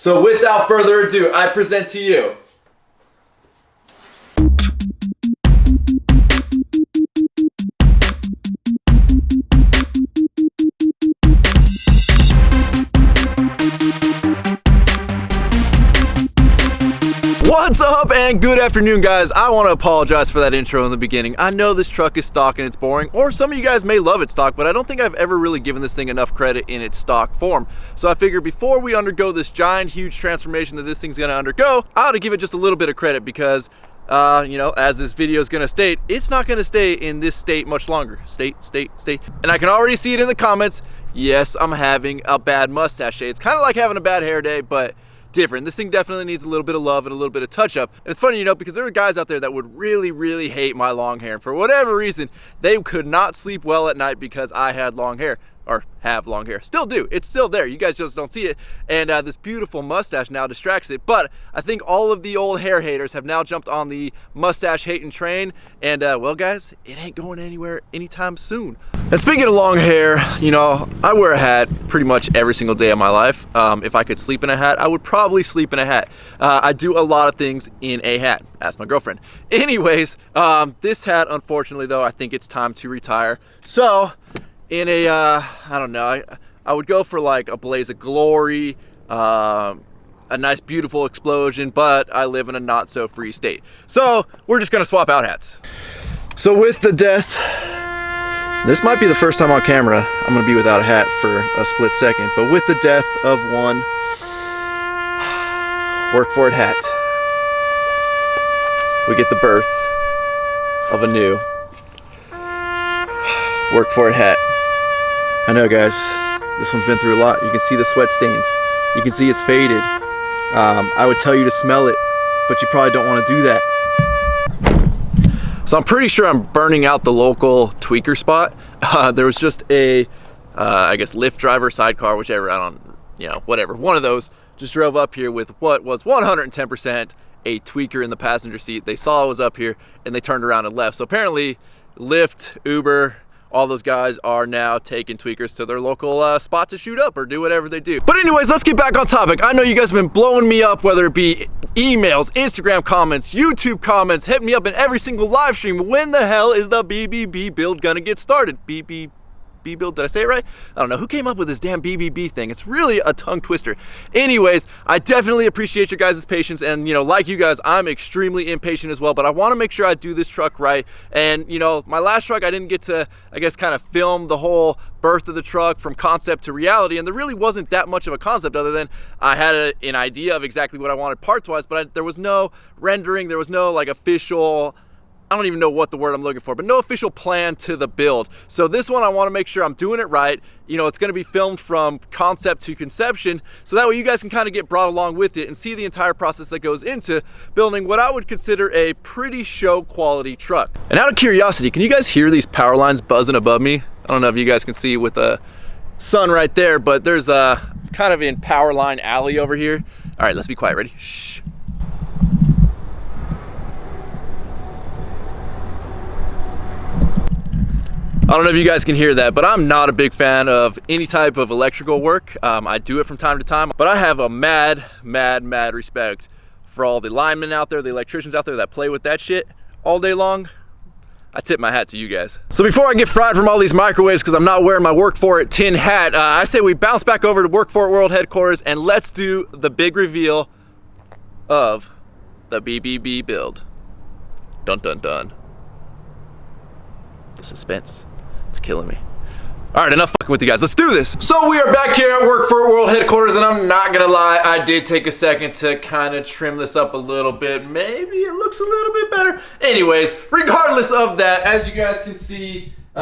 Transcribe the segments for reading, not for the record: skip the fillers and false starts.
So without further ado, I present to you What's up and good afternoon, guys. I want to apologize for that intro in the beginning. I know this truck is stock and it's boring, or some of you guys may love it stock, but I don't think I've ever really given this thing enough credit in its stock form. So I figured before we undergo this giant, huge transformation that this thing's going to undergo, I ought to give it just a little bit of credit because, you know, as this video is going to state, it's not going to stay in this state much longer. State. And I can already see it in the comments. Yes, I'm having a bad mustache day. It's kind of like having a bad hair day, but different. This thing definitely needs a little bit of love and a little bit of touch up. And it's funny, you know, because there are guys out there that would really hate my long hair. And for whatever reason, they could not sleep well at night because I had long hair. Or have long hair. Still do. It's still there. You guys just don't see it. And this beautiful mustache now distracts it. But I think all of the old hair haters have now jumped on the mustache hating train. And well, guys, it ain't going anywhere anytime soon. And speaking of long hair, you know, I wear a hat pretty much every single day of my life. If I could sleep in a hat, I would probably sleep in a hat. I do a lot of things in a hat. Ask my girlfriend. Anyways, this hat, unfortunately, though, I think it's time to retire. So in a, I don't know, I would go for like a blaze of glory, a nice beautiful explosion, but I live in a not so free state. So we're just gonna swap out hats. So with the death, this might be the first time on camera I'm gonna be without a hat for a split second, but with the death of one Work For It hat, we get the birth of a new Work For It hat. I know, guys, this one's been through a lot. You can see the sweat stains. You can see it's faded. I would tell you to smell it, but you probably don't want to do that. So I'm pretty sure I'm burning out the local tweaker spot. There was just a, I guess, Lyft driver, sidecar, whichever, I don't, you know, whatever. One of those just drove up here with what was 110% a tweaker in the passenger seat. They saw I was up here and they turned around and left. So apparently Lyft, Uber, all those guys are now taking tweakers to their local spot to shoot up or do whatever they do. But anyways, let's get back on topic. I know you guys have been blowing me up, whether it be emails, Instagram comments, YouTube comments, hit me up in every single live stream. When the hell is the BBB build gonna get started? BBB build, did I say it right? I don't know. Who came up with this damn BBB thing? It's really a tongue twister. Anyways, I definitely appreciate your guys' patience, and you know, like you guys, I'm extremely impatient as well, but I want to make sure I do this truck right. And you know, my last truck I didn't get to, I guess, kind of film the whole birth of the truck from concept to reality, and there really wasn't that much of a concept other than I had an idea of exactly what I wanted parts wise, but there was no rendering, there was no like official, I don't even know what the word I'm looking for, but no official plan to the build. So this one, I want to make sure I'm doing it right. You know, it's going to be filmed from concept to conception, so that way you guys can kind of get brought along with it and see the entire process that goes into building what I would consider a pretty show quality truck. And out of curiosity, can you guys hear these power lines buzzing above me? I don't know if you guys can see with the sun right there, but there's a kind of in power line alley over here. All right, let's be quiet. Ready? Shh. I don't know if you guys can hear that, but I'm not a big fan of any type of electrical work. I do it from time to time, but I have a mad respect for all the linemen out there, the electricians out there that play with that shit all day long. I tip my hat to you guys. So before I get fried from all these microwaves because I'm not wearing my Work For It tin hat, I say we bounce back over to Work For It World Headquarters and let's do the big reveal of the BBB build. Dun dun dun. The suspense. It's killing me. All right, enough fucking with you guys. Let's do this. So we are back here at Work For It World Headquarters, and I'm not gonna lie, I did take a second to kind of trim this up a little bit. Maybe it looks a little bit better. Anyways, regardless of that, as you guys can see, we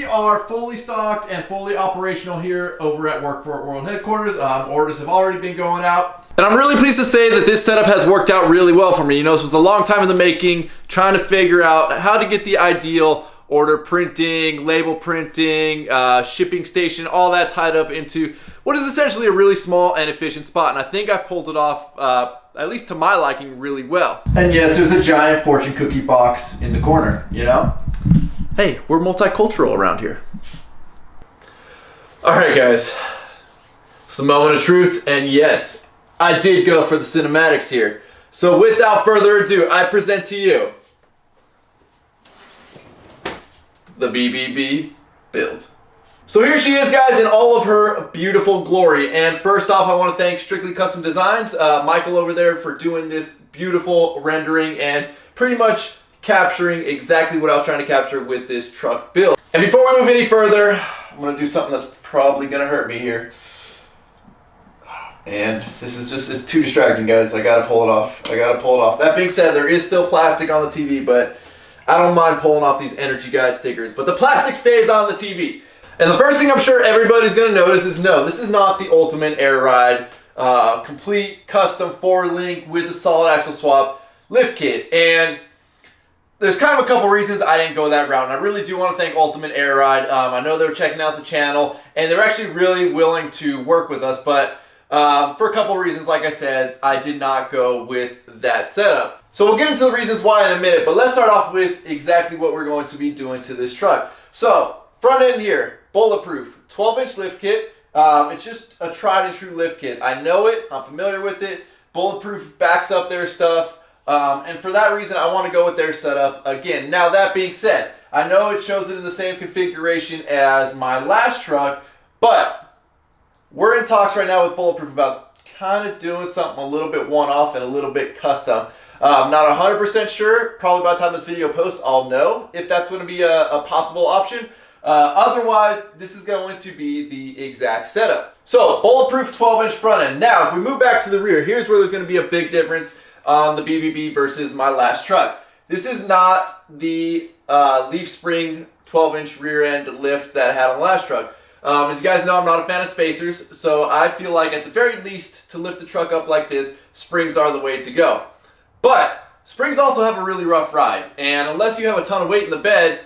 are fully stocked and fully operational here over at Work For It World Headquarters. Orders have already been going out. And I'm really pleased to say that this setup has worked out really well for me. You know, this was a long time in the making, trying to figure out how to get the ideal order printing, label printing, shipping station, all that tied up into what is essentially a really small and efficient spot. And I think I've pulled it off, at least to my liking, really well. And yes, there's a giant fortune cookie box in the corner, you know? Hey, we're multicultural around here. All right, guys. It's the moment of truth, and yes, I did go for the cinematics here. So without further ado, I present to you the BBB build. So here she is, guys, in all of her beautiful glory. And first off, I want to thank Strictly Custom Designs, Michael over there, for doing this beautiful rendering and pretty much capturing exactly what I was trying to capture with this truck build. And before we move any further, I'm going to do something that's probably going to hurt me here. And this is just, it's too distracting, guys. I gotta pull it off. That being said, there is still plastic on the TV, but I don't mind pulling off these Energy Guide stickers. But the plastic stays on the TV. And the first thing I'm sure everybody's gonna notice is no, this is not the Ultimate Air Ride complete custom 4-link with a solid axle swap lift kit. And there's kind of a couple reasons I didn't go that route, and I really do want to thank Ultimate Air Ride. I know they were checking out the channel, and they're actually really willing to work with us, but for a couple reasons, like I said, I did not go with that setup. So we'll get into the reasons why in a minute, but let's start off with exactly what we're going to be doing to this truck. So, front end here, bulletproof, 12-inch lift kit. It's just a tried and true lift kit. I know it, I'm familiar with it. Bulletproof backs up their stuff, and for that reason, I want to go with their setup again. Now, that being said, I know it shows it in the same configuration as my last truck, but we're in talks right now with Bulletproof about kind of doing something a little bit one-off and a little bit custom. Not 100% sure. Probably by the time this video posts, I'll know if that's going to be a possible option. Otherwise, this is going to be the exact setup. So, Bulletproof 12-inch front end. Now, if we move back to the rear, here's where there's going to be a big difference on the BBB versus my last truck. This is not the leaf spring 12-inch rear end lift that I had on the last truck. As you guys know, I'm not a fan of spacers, so I feel like at the very least, to lift the truck up like this, springs are the way to go. But springs also have a really rough ride, and unless you have a ton of weight in the bed,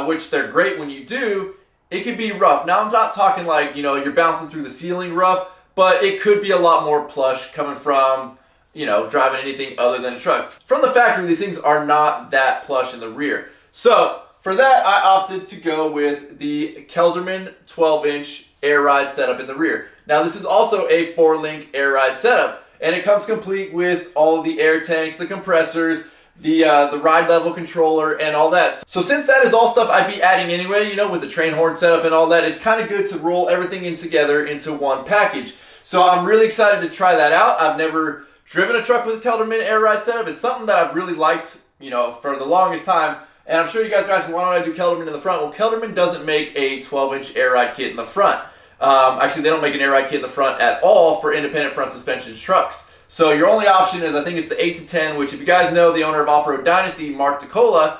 which they're great when you do, it can be rough. Now, I'm not talking like, you know, you're bouncing through the ceiling rough, but it could be a lot more plush coming from, you know, driving anything other than a truck. From the factory, these things are not that plush in the rear. So, for that, I opted to go with the Kelderman 12-inch air ride setup in the rear. Now, this is also a 4-link air ride setup, and it comes complete with all of the air tanks, the compressors, the ride level controller, and all that. So since that is all stuff I'd be adding anyway, you know, with the train horn setup and all that, it's kind of good to roll everything in together into one package. So I'm really excited to try that out. I've never driven a truck with a Kelderman air ride setup. It's something that I've really liked, you know, for the longest time. And I'm sure you guys are asking, why don't I do Kelderman in the front? Well, Kelderman doesn't make a 12-inch air ride kit in the front. Actually, they don't make an air ride kit in the front at all for independent front suspension trucks. So your only option is, I think it's the 8-10, which if you guys know the owner of Off-Road Dynasty, Mark DeCola,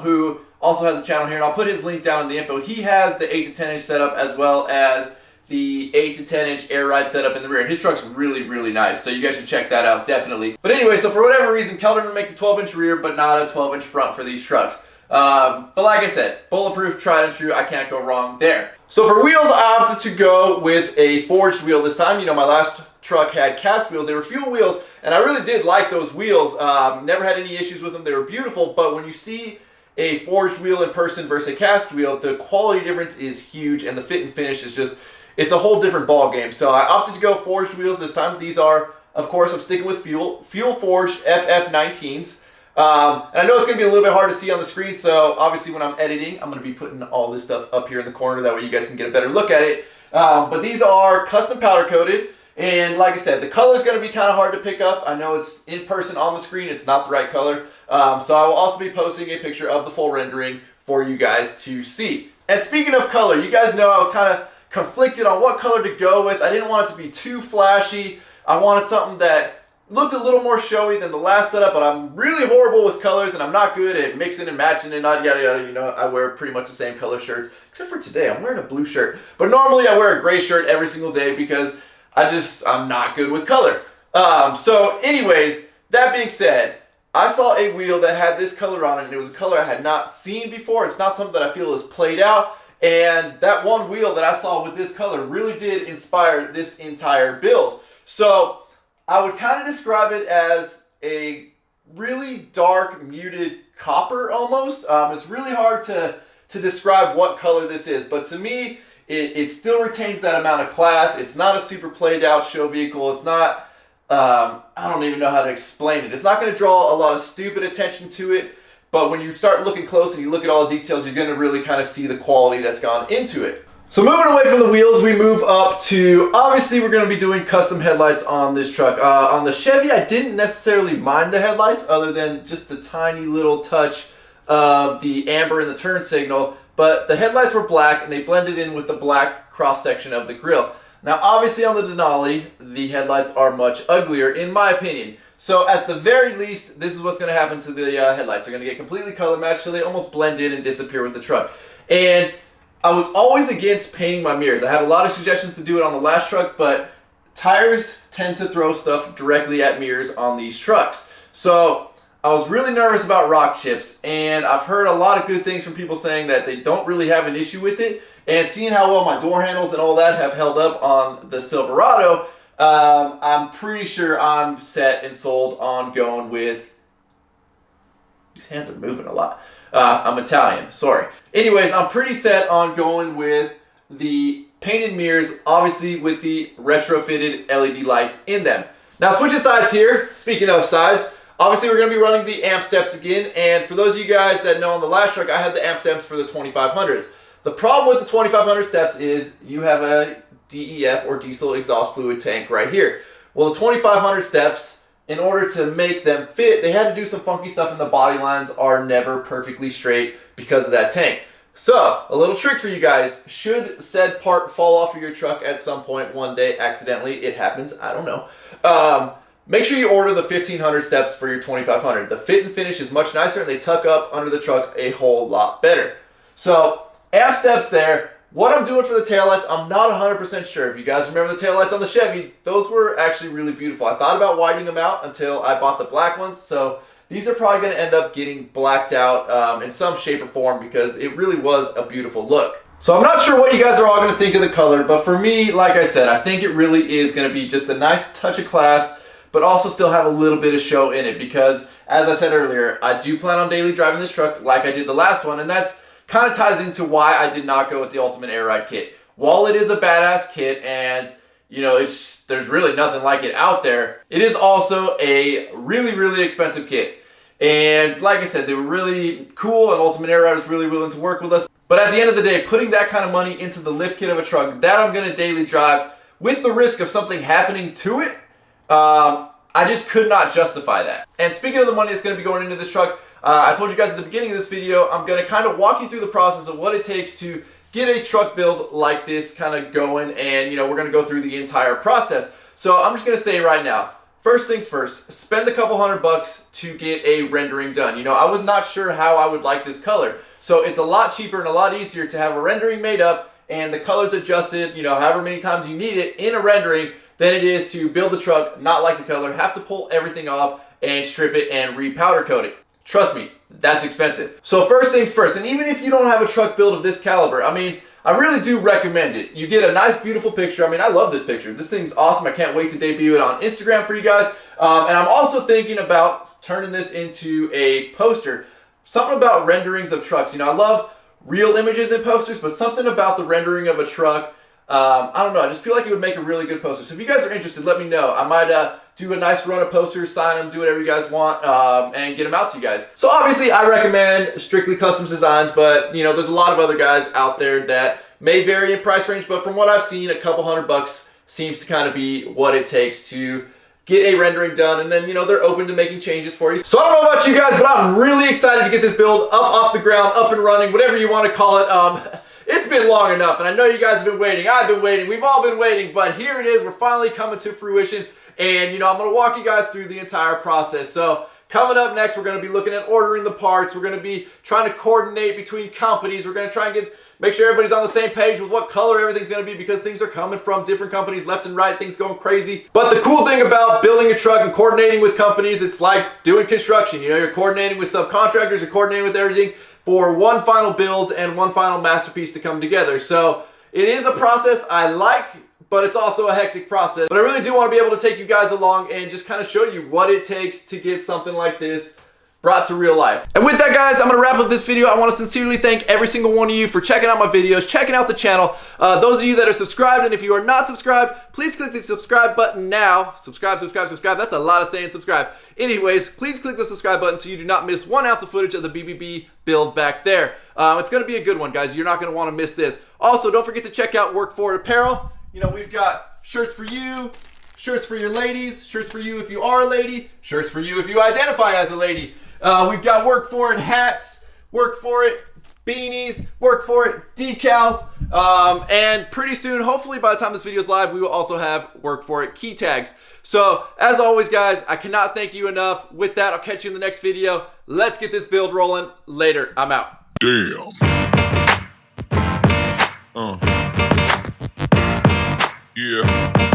who also has a channel here, and I'll put his link down in the info. He has the 8-10-inch setup as well as the 8-10-inch air ride setup in the rear. And his truck's really, really nice, so you guys should check that out, definitely. But anyway, so for whatever reason, Kelderman makes a 12-inch rear, but not a 12-inch front for these trucks. But like I said, bulletproof, tried and true, I can't go wrong there. So for wheels, I opted to go with a forged wheel this time. You know, my last truck had cast wheels. They were fuel wheels, and I really did like those wheels. Never had any issues with them. They were beautiful, but when you see a forged wheel in person versus a cast wheel, the quality difference is huge, and the fit and finish is just, it's a whole different ball game. So I opted to go forged wheels this time. These are, of course, I'm sticking with fuel forged FF19s. And I know it's going to be a little bit hard to see on the screen, so obviously when I'm editing, I'm going to be putting all this stuff up here in the corner, that way you guys can get a better look at it. But these are custom powder coated, and like I said, the color is going to be kind of hard to pick up. I know it's in person on the screen, it's not the right color. So I will also be posting a picture of the full rendering for you guys to see. And speaking of color, you guys know I was kind of conflicted on what color to go with. I didn't want it to be too flashy. I wanted something that looked a little more showy than the last setup, but I'm really horrible with colors, and I'm not good at mixing and matching and not yada yada. You know, I wear pretty much the same color shirts, except for today. I'm wearing a blue shirt, but normally I wear a gray shirt every single day because I'm not good with color. So anyways, that being said, I saw a wheel that had this color on it, and it was a color I had not seen before. It's not something that I feel is played out, and that one wheel that I saw with this color really did inspire this entire build. So I would kind of describe it as a really dark, muted copper almost. It's really hard to describe what color this is, but to me, it still retains that amount of class. It's not a super played out show vehicle. It's not I don't even know how to explain it. It's not going to draw a lot of stupid attention to it, but when you start looking close and you look at all the details, you're going to really kind of see the quality that's gone into it. So moving away from the wheels, we move up to, obviously we're going to be doing custom headlights on this truck. On the Chevy, I didn't necessarily mind the headlights other than just the tiny little touch of the amber in the turn signal, but the headlights were black and they blended in with the black cross section of the grille. Now obviously on the Denali, the headlights are much uglier in my opinion. So at the very least, this is what's going to happen to the headlights. They're going to get completely color matched so they almost blend in and disappear with the truck. And I was always against painting my mirrors. I had a lot of suggestions to do it on the last truck, but tires tend to throw stuff directly at mirrors on these trucks. So I was really nervous about rock chips, and I've heard a lot of good things from people saying that they don't really have an issue with it. And seeing how well my door handles and all that have held up on the Silverado, I'm pretty sure I'm set and sold on going with... These hands are moving a lot. I'm Italian, sorry. Anyways, I'm pretty set on going with the painted mirrors, obviously with the retrofitted LED lights in them. Now switching sides here, speaking of sides, obviously we're going to be running the amp steps again, and for those of you guys that know on the last truck, I had the amp steps for the 2500s. The problem with the 2500 steps is you have a DEF or diesel exhaust fluid tank right here. Well, the 2500 steps, in order to make them fit, they had to do some funky stuff, and the body lines are never perfectly straight because of that tank. So, a little trick for you guys. Should said part fall off of your truck at some point one day accidentally, it happens, I don't know. Make sure you order the 1500 steps for your 2500. The fit and finish is much nicer, and they tuck up under the truck a whole lot better. So, amp steps there. What I'm doing for the taillights, I'm not 100% sure. If you guys remember the taillights on the Chevy, those were actually really beautiful. I thought about whitening them out until I bought the black ones, so these are probably going to end up getting blacked out in some shape or form because it really was a beautiful look. So I'm not sure what you guys are all going to think of the color, but for me, like I said, I think it really is going to be just a nice touch of class, but also still have a little bit of show in it because, as I said earlier, I do plan on daily driving this truck like I did the last one, and that's kind of ties into why I did not go with the Ultimate Air Ride kit. While it is a badass kit and, you know, there's really nothing like it out there, it is also a really, really expensive kit. And like I said, they were really cool and Ultimate Air Ride was really willing to work with us. But at the end of the day, putting that kind of money into the lift kit of a truck that I'm going to daily drive with the risk of something happening to it, I just could not justify that. And speaking of the money that's going to be going into this truck, I told you guys at the beginning of this video, I'm going to kind of walk you through the process of what it takes to get a truck build like this kind of going, and you know, we're going to go through the entire process. So I'm just going to say right now, first things first, spend a couple $100 to get a rendering done. You know, I was not sure how I would like this color. So it's a lot cheaper and a lot easier to have a rendering made up and the colors adjusted, you know, however many times you need it in a rendering than it is to build the truck, not like the color, have to pull everything off and strip it and re-powder coat it. Trust me, that's expensive. So first things first, and even if you don't have a truck build of this caliber, I mean, I really do recommend it. You get a nice, beautiful picture. I mean, I love this picture. This thing's awesome. I can't wait to debut it on Instagram for you guys. And I'm also thinking about turning this into a poster. Something about renderings of trucks. You know, I love real images in posters, but something about the rendering of a truck, I don't know. I just feel like it would make a really good poster. So if you guys are interested, let me know. I might do a nice run of posters, sign them, do whatever you guys want, and get them out to you guys. So obviously I recommend Strictly Customs Designs, but you know, there's a lot of other guys out there that may vary in price range, but from what I've seen, a couple $100 seems to kind of be what it takes to get a rendering done, and then, you know, they're open to making changes for you. So I don't know about you guys, but I'm really excited to get this build up off the ground, up and running, whatever you want to call it. It's been long enough, and I know you guys have been waiting. I've been waiting. We've all been waiting, but here it is. We're finally coming to fruition, and, you know, I'm going to walk you guys through the entire process. So coming up next, we're going to be looking at ordering the parts. We're going to be trying to coordinate between companies. We're going to try and make sure everybody's on the same page with what color everything's going to be, because things are coming from different companies left and right, things going crazy. But the cool thing about building a truck and coordinating with companies, it's like doing construction. You know, you're coordinating with subcontractors, you're coordinating with everything for one final build and one final masterpiece to come together. So it is a process I like, but it's also a hectic process. But I really do want to be able to take you guys along and just kind of show you what it takes to get something like this brought to real life. And with that, guys, I'm gonna wrap up this video. I want to sincerely thank every single one of you for checking out my videos, checking out the channel. Those of you that are subscribed, and if you are not subscribed, please click the subscribe button now. Subscribe. That's a lot of saying subscribe. Anyways, please click the subscribe button so you do not miss 1 ounce of footage of the BBB build back there. It's gonna be a good one, guys. You're not gonna want to miss this. Also, don't forget to check out Work For It apparel. You know, we've got shirts for you, shirts for your ladies, shirts for you if you are a lady, shirts for you if you identify as a lady. We've got Work For It hats, Work For It beanies, Work For It decals, and pretty soon, hopefully by the time this video is live, we will also have Work For It key tags. So, as always, guys, I cannot thank you enough. With that, I'll catch you in the next video. Let's get this build rolling. Later. I'm out. Damn. Yeah.